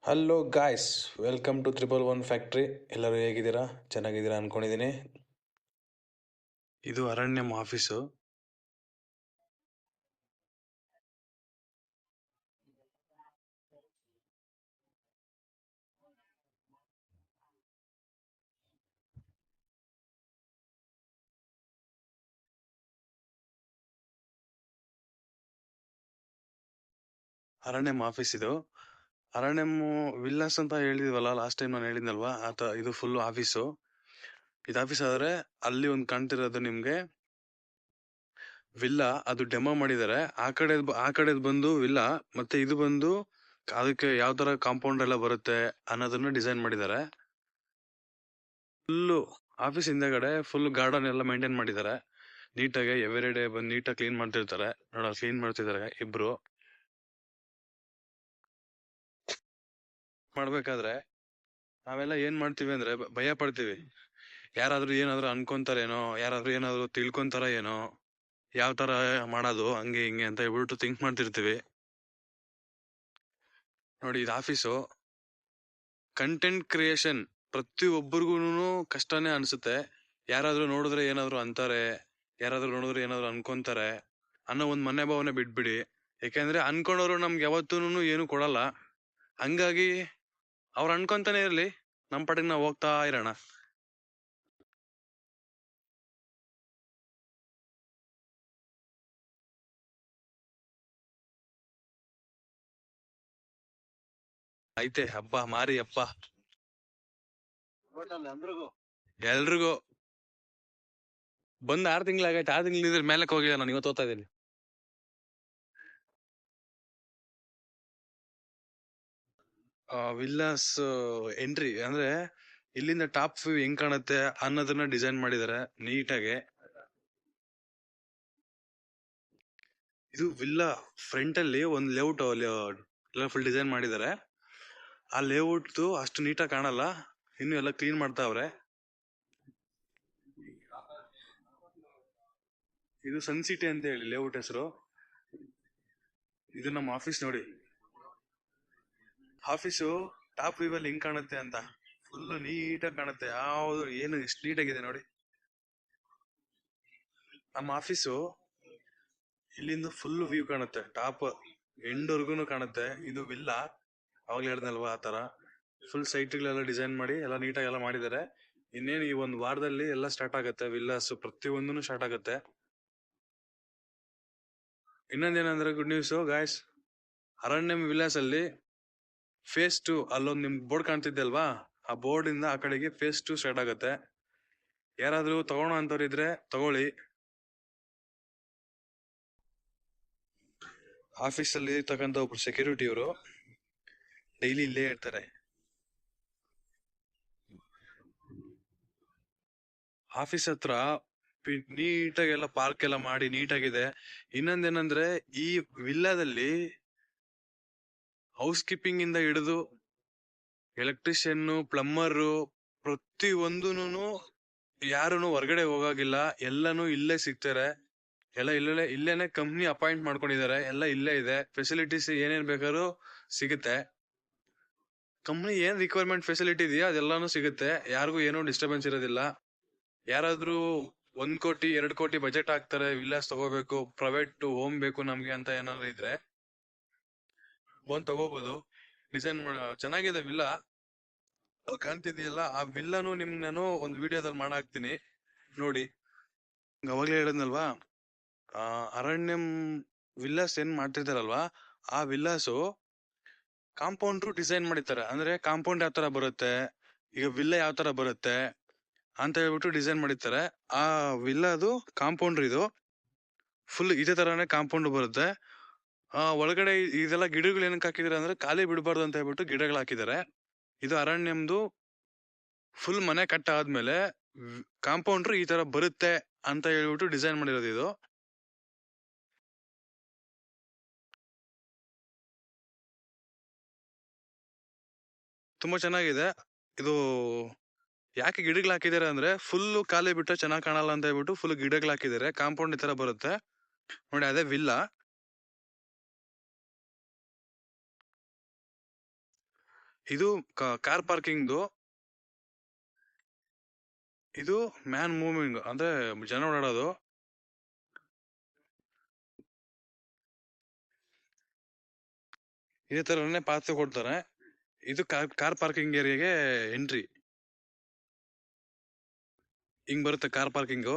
Hello guys, welcome to 111 factory. ಎಲ್ಲರೂ ಹೇಗಿದ್ದೀರಾ? ಚೆನ್ನಾಗಿದ್ದೀರಾ ಅನ್ಕೊಂಡಿದ್ದೀನಿ. ಇದು ಅರಣ್ಯಂ ಆಫೀಸು. ಅರಣ್ಯಂ ಆಫೀಸ್ ಇದು. ಅರಣ್ಯಂ ವಿಲ್ಲಾಸ್ ಅಂತ ಹೇಳಿದ್ವಲ್ಲ ಲಾಸ್ಟ್ ಟೈಮ್ ನಾನು ಹೇಳಿದ್ನಲ್ವಾ, ಇದು ಫುಲ್ ಆಫೀಸು. ಇದು ಆಫೀಸ್ ಆದ್ರೆ ಅಲ್ಲಿ ಒಂದು ಕಾಣ್ತಿರೋದು ನಿಮ್ಗೆ ವಿಲ್ಲಾ. ಅದು ಡೆಮೋ ಮಾಡಿದ್ದಾರೆ. ಆ ಕಡೆ ಬಂದು ವಿಲ್ಲಾ, ಮತ್ತೆ ಇದು ಬಂದು ಅದಕ್ಕೆ ಯಾವ ತರ ಕಾಂಪೌಂಡ್ ಎಲ್ಲ ಬರುತ್ತೆ ಅನ್ನೋದನ್ನ ಡಿಸೈನ್ ಮಾಡಿದ್ದಾರೆ. ಫುಲ್ಲು ಆಫೀಸ್ ಹಿಂದೆಗಡೆ ಫುಲ್ ಗಾರ್ಡನ್ ಎಲ್ಲ ಮೇಂಟೈನ್ ಮಾಡಿದ್ದಾರೆ ನೀಟಾಗಿ. ಎವ್ರಿ ಡೇ ಬಂದು ನೀಟಾಗಿ ಕ್ಲೀನ್ ಮಾಡ್ತಿರ್ತಾರೆ. ಕ್ಲೀನ್ ಮಾಡ್ತಿದ್ದಾರೆ ಇಬ್ರು. ಮಾಡ್ಬೇಕಾದ್ರೆ ನಾವೆಲ್ಲ ಏನ್ ಮಾಡ್ತೀವಿ ಅಂದ್ರೆ ಭಯ ಪಡ್ತೀವಿ. ಯಾರಾದ್ರೂ ಏನಾದ್ರು ಅನ್ಕೊಂತಾರೇನೋ, ಯಾರಾದ್ರೂ ಏನಾದ್ರು ತಿಳ್ಕೊಂತಾರ ಏನೋ, ಯಾವ ತರ ಮಾಡೋದು ಹಂಗೆ ಹಿಂಗೆ ಅಂತ ಹೇಳ್ಬಿಟ್ಟು ಥಿಂಕ್ ಮಾಡ್ತಿರ್ತೀವಿ. ನೋಡಿ, ಇದು ಆಫೀಸು ಕಂಟೆಂಟ್ ಕ್ರಿಯೇಷನ್ ಪ್ರತಿ ಒಬ್ಬರಿಗೂ ಕಷ್ಟನೇ ಅನ್ಸುತ್ತೆ. ಯಾರಾದ್ರೂ ನೋಡಿದ್ರೆ ಏನಾದ್ರು ಅಂತಾರೆ, ಯಾರಾದ್ರೂ ನೋಡಿದ್ರೆ ಏನಾದ್ರು ಅನ್ಕೊಂತಾರೆ ಅನ್ನೋ ಒಂದ್ ಮನೆ ಭಾವನೆ ಬಿಟ್ಬಿಡಿ. ಯಾಕೆಂದ್ರೆ ಅನ್ಕೊಂಡವ್ರು ನಮ್ಗೆ ಯಾವತ್ತೂ ಏನು ಕೊಡಲ್ಲ. ಹಂಗಾಗಿ ಅವ್ರು ಅನ್ಕೊಂತಾನೆ ಇರ್ಲಿ, ನಮ್ ಪಾಟಿಗೆ ನಾವು ಹೋಗ್ತಾ ಇರೋಣ. ಐತೆ ಹಬ್ಬ ಮಾರಿ ಹಬ್ಬ ಎಲ್ರಿಗೂ. ಬಂದ್ 6 ತಿಂಗಳಾಗೈತೆ. 6 ತಿಂಗಳಿದ್ರೆ ಮೇಲಕ್ಕೆ ಹೋಗಿಲ್ಲ. ನಾನು ಇವತ್ತು ಓದ್ತಾ ಇದ್ದೀನಿ. ವಿಲ್ಲಾಸ್ ಎಂಟ್ರಿ ಅಂದ್ರೆ ಇಲ್ಲಿಂದ ಟಾಪ್ ವ್ಯೂ ಹೆಂಗ್ ಕಾಣುತ್ತೆ ಅನ್ನೋದನ್ನ ಡಿಸೈನ್ ಮಾಡಿದ್ದಾರೆ ನೀಟಾಗಿ. ಇದು ವಿಲ್ಲಾ ಫ್ರಂಟ್ ಅಲ್ಲಿ ಒಂದು ಲೇಔಟ್ ಫುಲ್ ಡಿಸೈನ್ ಮಾಡಿದ್ದಾರೆ. ಆ ಲೇಔಟ್ ಅಷ್ಟು ನೀಟಾಗಿ ಕಾಣಲ್ಲ, ಇನ್ನು ಎಲ್ಲ ಕ್ಲೀನ್ ಮಾಡ್ತಾವ್ರೆ. ಇದು ಸನ್ ಸಿಟಿ ಅಂತ ಹೇಳಿ ಲೇಔಟ್ ಹೆಸರು. ಇದು ನಮ್ಮ ಆಫೀಸ್. ನೋಡಿ, ಆಫೀಸು ಟಾಪ್ ವ್ಯೂ ಅಲ್ಲಿ ಹೆಂಗ್ ಕಾಣುತ್ತೆ ಅಂತ ಫುಲ್ ನೀಟಾಗಿ ಕಾಣುತ್ತೆ. ಯಾವ್ದು ಏನು ಎಷ್ಟು ನೀಟಾಗಿದೆ ನೋಡಿ ನಮ್ಮ ಆಫೀಸು. ಇಲ್ಲಿಂದ ಫುಲ್ ವ್ಯೂ ಕಾಣುತ್ತೆ, ಟಾಪ್ ಎಂಡ್ವರ್ಗುನು ಕಾಣುತ್ತೆ. ಇದು ವಿಲ್ಲಾ, ಅವಾಗ್ಲೇ ಹೇಳ್ದಲ್ವಾ ಆ ತರ ಫುಲ್ ಸೈಟ್ಗಳೆಲ್ಲ ಡಿಸೈನ್ ಮಾಡಿ ಎಲ್ಲ ನೀಟಾಗಿ ಎಲ್ಲ ಮಾಡಿದ್ದಾರೆ. ಇನ್ನೇನು ಈ ಒಂದು ವಾರದಲ್ಲಿ ಎಲ್ಲ ಸ್ಟಾರ್ಟ್ ಆಗುತ್ತೆ. ವಿಲ್ಲಾಸ್ ಪ್ರತಿಯೊಂದನು ಸ್ಟಾರ್ಟ್ ಆಗುತ್ತೆ. ಇನ್ನೊಂದೇನಂದ್ರೆ ಗುಡ್ ನ್ಯೂಸ್ ಗಾಯ್ಸ್, ಅರಣ್ಯಂ ವಿಲ್ಲಾಸ್ ಅಲ್ಲಿ ಫೇಸ್ 2 ಅಲ್ಲೊಂದು ನಿಮ್ಗೆ ಬೋರ್ಡ್ ಕಾಣ್ತಿದ್ದೆ ಅಲ್ವಾ, ಆ ಬೋರ್ಡ್ ಇಂದ ಆ ಕಡೆಗೆ ಫೇಸ್ 2 ಸ್ಟಾರ್ಟ್ ಆಗುತ್ತೆ. ಯಾರಾದ್ರೂ ತಗೋಣ ಅಂತವ್ರು ಇದ್ರೆ ತಗೊಳ್ಳಿ. ಆಫೀಸ್ ಅಲ್ಲಿ ಇರ್ತಕ್ಕಂಥ ಒಬ್ರು ಸೆಕ್ಯೂರಿಟಿ ಅವರು ಡೈಲಿ ಇಲ್ಲೇ ಇರ್ತಾರೆ. ಆಫೀಸ್ ಹತ್ರ ನೀಟಾಗಿ ಎಲ್ಲ ಪಾರ್ಕ್ ಎಲ್ಲ ಮಾಡಿ ನೀಟಾಗಿದೆ. ಇನ್ನೊಂದೇನಂದ್ರೆ ಈ ವಿಲ್ಲಾದಲ್ಲಿ ಹೌಸ್ ಕೀಪಿಂಗ್ ಇಂದ ಹಿಡಿದು ಎಲೆಕ್ಟ್ರಿಷಿಯನ್, ಪ್ಲಂಬರ್ ಪ್ರತಿ ಒಂದೂನು ಯಾರು ಹೊರಗಡೆ ಹೋಗಾಗಿಲ್ಲ. ಎಲ್ಲಾನು ಇಲ್ಲೇ ಸಿಗ್ತಾರೆ. ಎಲ್ಲ ಇಲ್ಲೇನೆ ಕಂಪ್ನಿ ಅಪಾಯಿಂಟ್ ಮಾಡ್ಕೊಂಡಿದ್ದಾರೆ. ಎಲ್ಲ ಇಲ್ಲೇ ಇದೆ. ಫೆಸಿಲಿಟೀಸ್ ಏನೇನ್ ಬೇಕಾದ್ರೂ ಸಿಗುತ್ತೆ. ಕಂಪ್ನಿ ಏನ್ ರಿಕ್ವೈರ್ಮೆಂಟ್ ಫೆಸಿಲಿಟಿ ಇದೆಯಾ ಅದೆಲ್ಲಾನು ಸಿಗುತ್ತೆ. ಯಾರಿಗೂ ಏನೋ ಡಿಸ್ಟರ್ಬೆನ್ಸ್ ಇರೋದಿಲ್ಲ. ಯಾರಾದ್ರೂ 1 ಕೋಟಿ 2 ಕೋಟಿ ಬಜೆಟ್ ಹಾಕ್ತಾರೆ, ವಿಲ್ಲಾಸ್ ತಗೋಬೇಕು, ಪ್ರೈವೇಟ್ ಹೋಮ್ ಬೇಕು ನಮ್ಗೆ ಅಂತ ಏನಾದ್ರು ಇದ್ರೆ ಬಂದ್ ತಗೋಬಹುದು. ಡಿಸೈನ್ ಚೆನ್ನಾಗಿದೆ ವಿಲ್ಲಾ. ಕಾಣ್ತಿದೆಯಲ್ಲ, ಆ ವಿಲ್ಲಾನು ನಿಮ್ಗೆ ನಾನು ಒಂದು ವಿಡಿಯೋದಲ್ಲಿ ಮಾಡಾಕ್ತೀನಿ ನೋಡಿ. ಅವಾಗ್ಲೇ ಹೇಳಿದ್ನಲ್ವಾ, ಅರಣ್ಯಂ ವಿಲ್ಲಾಸ್ ಏನ್ ಮಾಡ್ತಿರ್ತಾರಲ್ವಾ, ಆ ವಿಲ್ಲಾಸು ಕಾಂಪೌಂಡ್ರು ಡಿಸೈನ್ ಮಾಡಿರ್ತಾರೆ. ಅಂದ್ರೆ ಕಾಂಪೌಂಡ್ ಯಾವ ತರ ಬರುತ್ತೆ, ಈಗ ವಿಲ್ಲಾ ಯಾವ ತರ ಬರುತ್ತೆ ಅಂತ ಹೇಳ್ಬಿಟ್ಟು ಡಿಸೈನ್ ಮಾಡಿರ್ತಾರೆ. ಆ ವಿಲ್ಲಾದು ಕಾಂಪೌಂಡ್ರ್ ಇದು ಫುಲ್ ಇದೇ ತರಾನೇ ಕಾಂಪೌಂಡ್ ಬರುತ್ತೆ. ಒಳಗಡೆ ಇದೆಲ್ಲ ಗಿಡಗಳು ಏನಕ್ಕೆ ಹಾಕಿದಾರೆ ಅಂದ್ರೆ ಖಾಲಿ ಬಿಡಬಾರ್ದು ಅಂತ ಹೇಳ್ಬಿಟ್ಟು ಗಿಡಗಳು ಹಾಕಿದ್ದಾರೆ. ಇದು ಅರಣ್ಯಂದು ಫುಲ್ ಮನೆ ಕಟ್ಟ ಆದ್ಮೇಲೆ ಕಾಂಪೌಂಡ್ರು ಈ ತರ ಬರುತ್ತೆ ಅಂತ ಹೇಳ್ಬಿಟ್ಟು ಡಿಸೈನ್ ಮಾಡಿರೋದು ಇದು. ತುಂಬಾ ಚೆನ್ನಾಗಿದೆ ಇದು. ಯಾಕೆ ಗಿಡಗಳು ಹಾಕಿದ್ದಾರೆ ಅಂದ್ರೆ ಫುಲ್ ಖಾಲಿ ಬಿಟ್ರೆ ಚೆನ್ನಾಗ್ ಕಾಣಲ್ಲ ಅಂತ ಹೇಳ್ಬಿಟ್ಟು ಫುಲ್ ಗಿಡಗಳು ಹಾಕಿದ್ದಾರೆ. ಕಾಂಪೌಂಡ್ ಈ ತರ ಬರುತ್ತೆ ನೋಡಿ. ಅದೇ ವಿಲ್ಲಾ. ಇದು ಕಾರ್ ಪಾರ್ಕಿಂಗ್ದು. ಇದು ಮ್ಯಾನ್ ಮೂವಿಂಗ್ ಅಂದ್ರೆ ಜನ ಓಡಾಡೋದು. ಇದೇ ತರನೇ ಪಾಸ್ ಕೊಡ್ತಾರೆ. ಇದು ಕಾರ್ ಪಾರ್ಕಿಂಗ್ ಏರಿಯಾಗೆ ಎಂಟ್ರಿ ಹಿಂಗ್ ಬರುತ್ತೆ ಕಾರ್ ಪಾರ್ಕಿಂಗು.